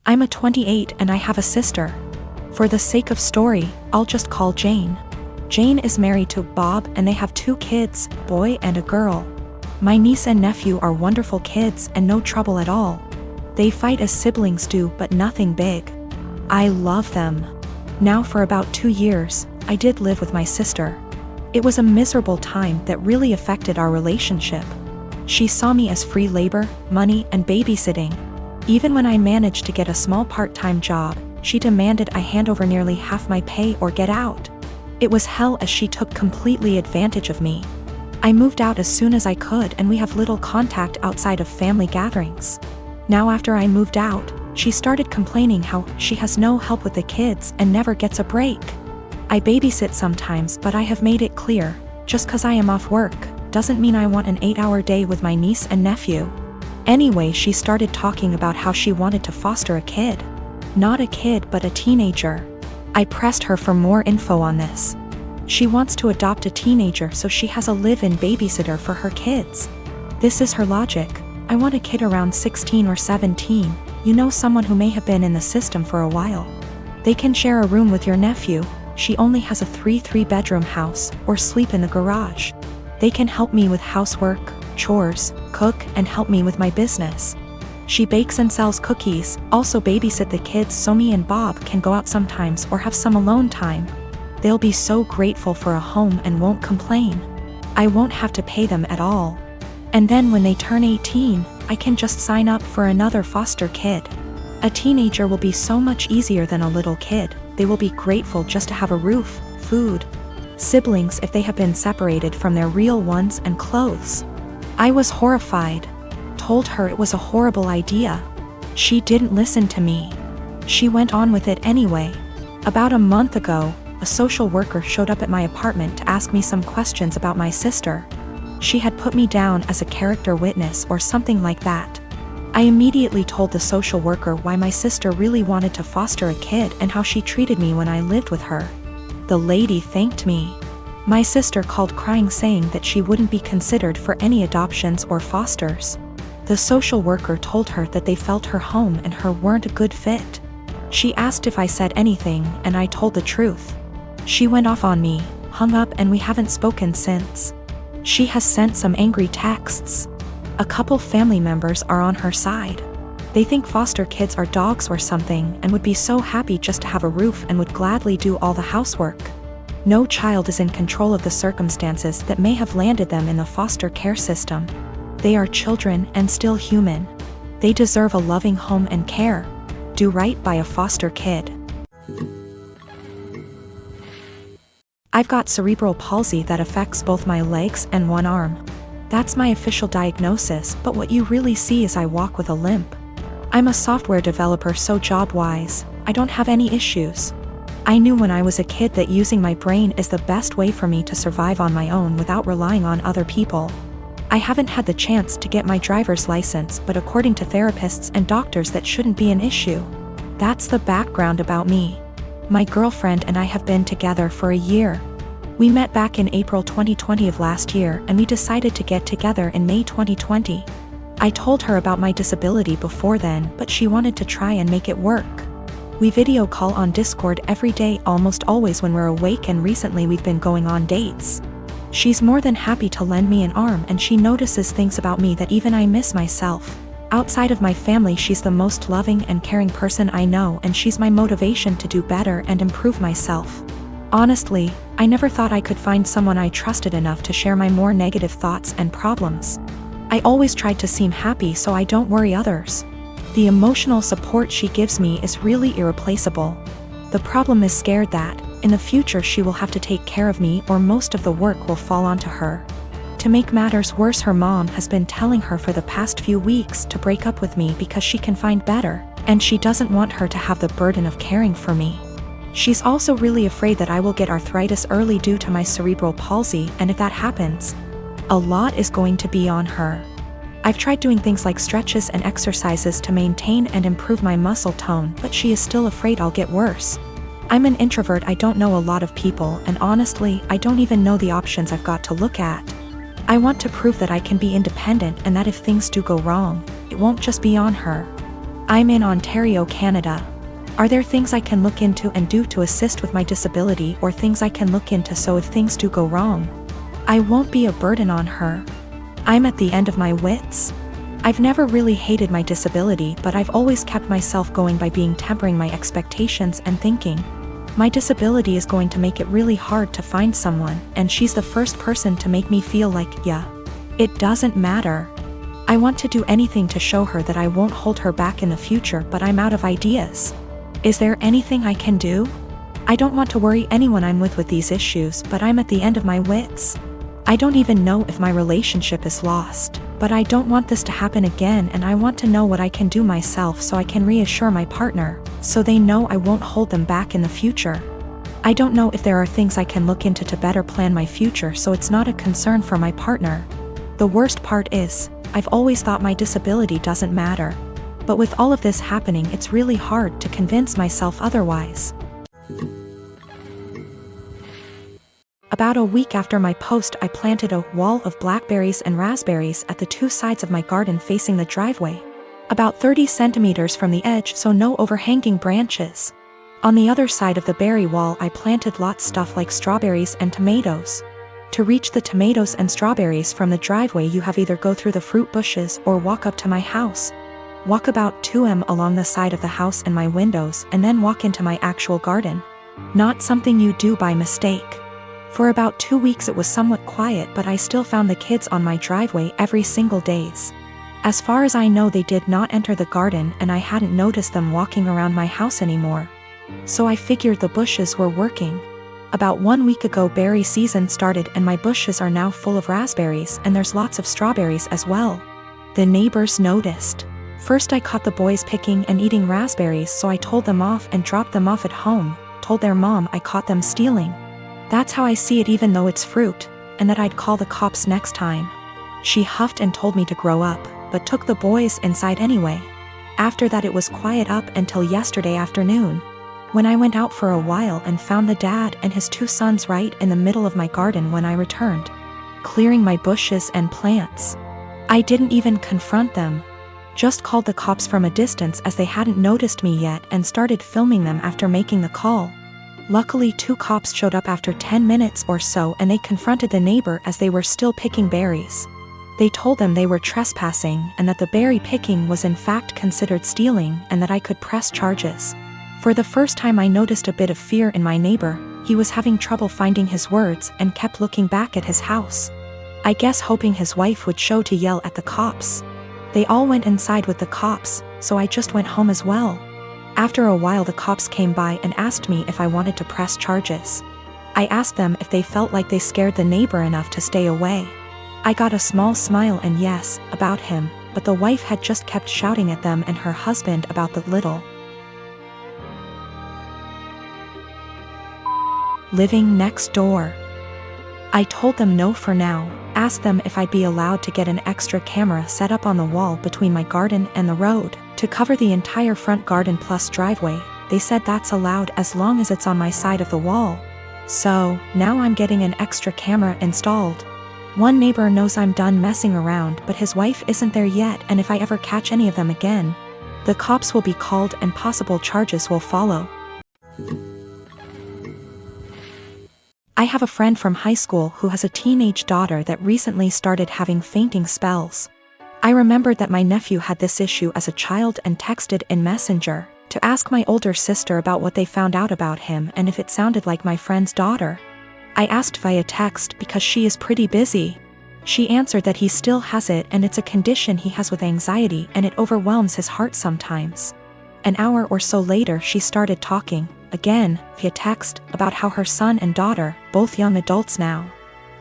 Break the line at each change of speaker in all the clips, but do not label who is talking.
I'm a 28 and I have a sister. For the sake of story, I'll just call Jane. Jane is married to Bob and they have 2 kids, boy and a girl. My niece and nephew are wonderful kids and no trouble at all. They fight as siblings do, but nothing big. I love them. Now for about 2 years, I did live with my sister. It was a miserable time that really affected our relationship. She saw me as free labor, money, and babysitting. Even when I managed to get a small part-time job, she demanded I hand over nearly half my pay or get out. It was hell as she took completely advantage of me. I moved out as soon as I could and we have little contact outside of family gatherings. Now after I moved out, she started complaining how she has no help with the kids and never gets a break. I babysit sometimes, but I have made it clear, just 'cause I am off work, doesn't mean I want an 8-hour day with my niece and nephew. Anyway, she started talking about how she wanted to foster a kid. Not a kid, but a teenager. I pressed her for more info on this. She wants to adopt a teenager so she has a live-in babysitter for her kids. This is her logic. I want a kid around 16 or 17, someone who may have been in the system for a while. They can share a room with your nephew. She only has a 3-bedroom house, or sleep in the garage. They can help me with housework, chores, cook, and help me with my business. She bakes and sells cookies, also babysit the kids so me and Bob can go out sometimes or have some alone time. They'll be so grateful for a home and won't complain. I won't have to pay them at all. And then when they turn 18, I can just sign up for another foster kid. A teenager will be so much easier than a little kid. They will be grateful just to have a roof, food, siblings if they have been separated from their real ones, and clothes. I was horrified. Told her it was a horrible idea. She didn't listen to me. She went on with it anyway. About a month ago, a social worker showed up at my apartment to ask me some questions about my sister. She had put me down as a character witness or something like that. I immediately told the social worker why my sister really wanted to foster a kid and how she treated me when I lived with her. The lady thanked me. My sister called crying, saying that she wouldn't be considered for any adoptions or fosters. The social worker told her that they felt her home and her weren't a good fit. She asked if I said anything, and I told the truth. She went off on me, hung up, and we haven't spoken since. She has sent some angry texts. A couple family members are on her side. They think foster kids are dogs or something and would be so happy just to have a roof and would gladly do all the housework. No child is in control of the circumstances that may have landed them in the foster care system. They are children and still human. They deserve a loving home and care. Do right by a foster kid. I've got cerebral palsy that affects both my legs and one arm. That's my official diagnosis, but what you really see is I walk with a limp. I'm a software developer, so job-wise, I don't have any issues. I knew when I was a kid that using my brain is the best way for me to survive on my own without relying on other people. I haven't had the chance to get my driver's license, but according to therapists and doctors that shouldn't be an issue. That's the background about me. My girlfriend and I have been together for a year. We met back in April 2020 of last year, and we decided to get together in May 2020. I told her about my disability before then, but she wanted to try and make it work. We video call on Discord every day, almost always when we're awake, and recently we've been going on dates. She's more than happy to lend me an arm, and she notices things about me that even I miss myself. Outside of my family, she's the most loving and caring person I know, and she's my motivation to do better and improve myself. Honestly, I never thought I could find someone I trusted enough to share my more negative thoughts and problems. I always tried to seem happy so I don't worry others. The emotional support she gives me is really irreplaceable. The problem is scared that, in the future, she will have to take care of me or most of the work will fall onto her. To make matters worse, her mom has been telling her for the past few weeks to break up with me because she can find better, and she doesn't want her to have the burden of caring for me. She's also really afraid that I will get arthritis early due to my cerebral palsy, and if that happens, a lot is going to be on her. I've tried doing things like stretches and exercises to maintain and improve my muscle tone, but she is still afraid I'll get worse. I'm an introvert, I don't know a lot of people, and honestly, I don't even know the options I've got to look at. I want to prove that I can be independent and that if things do go wrong, it won't just be on her. I'm in Ontario, Canada. Are there things I can look into and do to assist with my disability, or things I can look into so if things do go wrong, I won't be a burden on her? I'm at the end of my wits. I've never really hated my disability, but I've always kept myself going by tempering my expectations and thinking, my disability is going to make it really hard to find someone, and she's the first person to make me feel like, yeah, it doesn't matter. I want to do anything to show her that I won't hold her back in the future, but I'm out of ideas. Is there anything I can do? I don't want to worry anyone I'm with these issues, but I'm at the end of my wits. I don't even know if my relationship is lost, but I don't want this to happen again, and I want to know what I can do myself so I can reassure my partner, so they know I won't hold them back in the future. I don't know if there are things I can look into to better plan my future so it's not a concern for my partner. The worst part is, I've always thought my disability doesn't matter. But with all of this happening, it's really hard to convince myself otherwise. About a week after my post, I planted a wall of blackberries and raspberries at the two sides of my garden facing the driveway, about 30 centimeters from the edge, so no overhanging branches. On the other side of the berry wall, I planted lots stuff like strawberries and tomatoes. To reach the tomatoes and strawberries from the driveway, you have either go through the fruit bushes or walk up to my house. Walk about 2 m along the side of the house and my windows, and then walk into my actual garden. Not something you do by mistake. For about 2 weeks it was somewhat quiet, but I still found the kids on my driveway every single days. As far as I know, they did not enter the garden, and I hadn't noticed them walking around my house anymore. So I figured the bushes were working. About 1 week ago, berry season started, and my bushes are now full of raspberries, and there's lots of strawberries as well. The neighbors noticed. First I caught the boys picking and eating raspberries, so I told them off and dropped them off at home, told their mom I caught them stealing. That's how I see it, even though it's fruit, and that I'd call the cops next time. She huffed and told me to grow up, but took the boys inside anyway. After that it was quiet up until yesterday afternoon, when I went out for a while and found the dad and his 2 sons right in the middle of my garden when I returned, clearing my bushes and plants. I didn't even confront them. Just called the cops from a distance as they hadn't noticed me yet, and started filming them after making the call. Luckily 2 cops showed up after 10 minutes or so, and they confronted the neighbor as they were still picking berries. They told them they were trespassing, and that the berry picking was in fact considered stealing, and that I could press charges. For the first time I noticed a bit of fear in my neighbor. He was having trouble finding his words and kept looking back at his house. I guess hoping his wife would show to yell at the cops. They all went inside with the cops, so I just went home as well. After a while the cops came by and asked me if I wanted to press charges. I asked them if they felt like they scared the neighbor enough to stay away. I got a small smile and yes, about him, but the wife had just kept shouting at them and her husband about the little living next door. I told them no for now, asked them if I'd be allowed to get an extra camera set up on the wall between my garden and the road, to cover the entire front garden plus driveway. They said that's allowed as long as it's on my side of the wall. So, now I'm getting an extra camera installed. One neighbor knows I'm done messing around, but his wife isn't there yet, and if I ever catch any of them again, the cops will be called and possible charges will follow. I have a friend from high school who has a teenage daughter that recently started having fainting spells. I remembered that my nephew had this issue as a child and texted in Messenger to ask my older sister about what they found out about him and if it sounded like my friend's daughter. I asked via text because she is pretty busy. She answered that he still has it and it's a condition he has with anxiety and it overwhelms his heart sometimes. An hour or so later she started talking, again, via text, about how her son and daughter, both young adults now,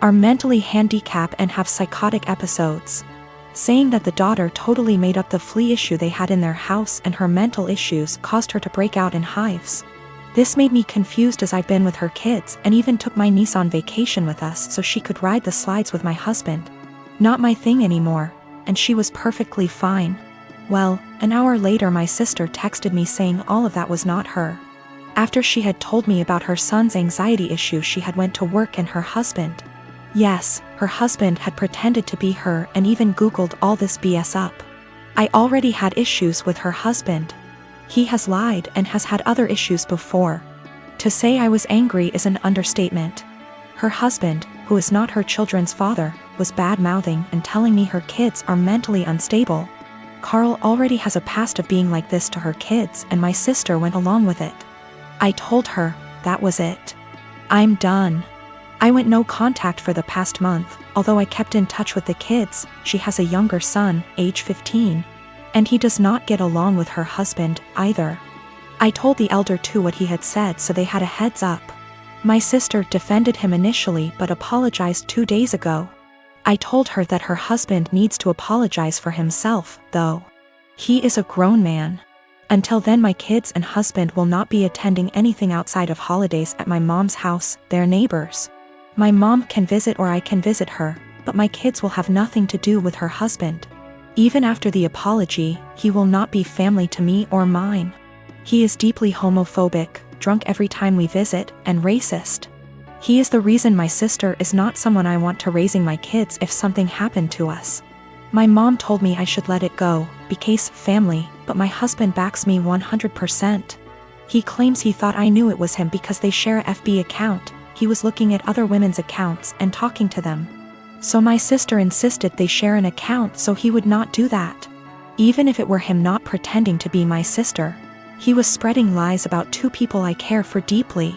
are mentally handicapped and have psychotic episodes, saying that the daughter totally made up the flea issue they had in their house and her mental issues caused her to break out in hives. This made me confused as I've been with her kids and even took my niece on vacation with us so she could ride the slides with my husband. Not my thing anymore, and she was perfectly fine. Well, an hour later my sister texted me saying all of that was not her. After she had told me about her son's anxiety issue, she had went to work and her husband. Yes, her husband had pretended to be her and even Googled all this BS up. I already had issues with her husband. He has lied and has had other issues before. To say I was angry is an understatement. Her husband, who is not her children's father, was bad-mouthing and telling me her kids are mentally unstable. Carl already has a past of being like this to her kids, and my sister went along with it. I told her, that was it. I'm done. I went no contact for the past month, although I kept in touch with the kids. She has a younger son, age 15. And he does not get along with her husband, either. I told the elder too what he had said, so they had a heads up. My sister defended him initially but apologized 2 days ago. I told her that her husband needs to apologize for himself, though. He is a grown man. Until then, my kids and husband will not be attending anything outside of holidays at my mom's house, their neighbors. My mom can visit or I can visit her, but my kids will have nothing to do with her husband. Even after the apology, he will not be family to me or mine. He is deeply homophobic, drunk every time we visit, and racist. He is the reason my sister is not someone I want to raising my kids if something happened to us. My mom told me I should let it go, because family, but my husband backs me 100%. He claims he thought I knew it was him because they share a FB account. He was looking at other women's accounts and talking to them. So my sister insisted they share an account so he would not do that. Even if it were him not pretending to be my sister. He was spreading lies about two people I care for deeply.